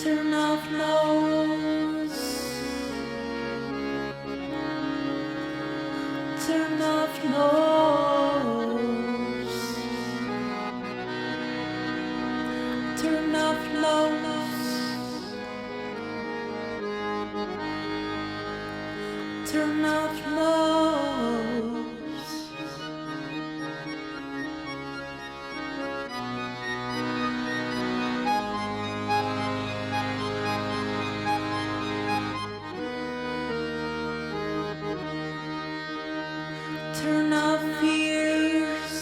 Turn off nose. Turn off nose. Turn off nose. Turn off nose. Turn off fears.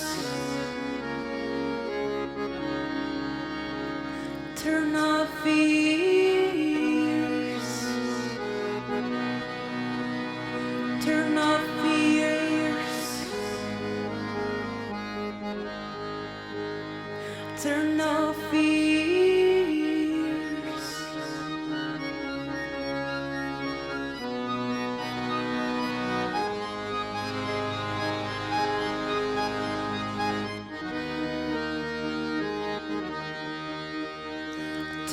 Turn off fears. Turn off fears. Turn off fears.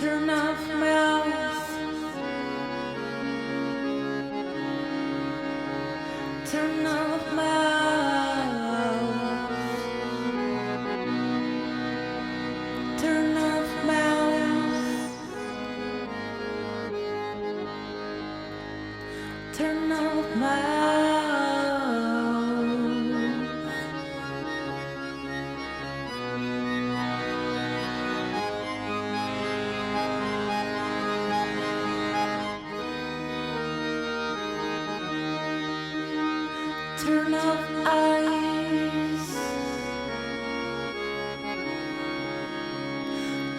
Turn off mouth. Turn off mouth. Turn off mouth. Turn off mouth. Turn off eyes.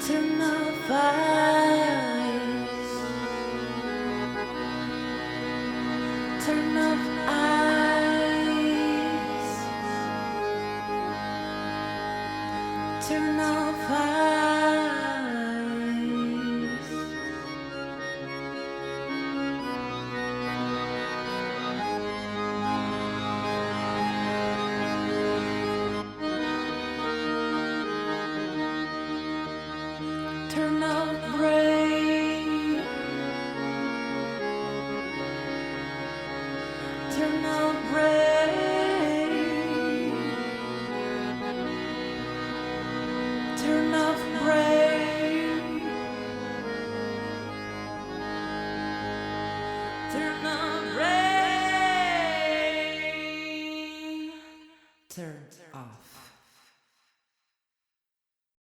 Turn off eyes. Turn off eyes. Turn off eyes. Turn off brain. Turn off brain. Turn off brain. Turn off brain. Turn.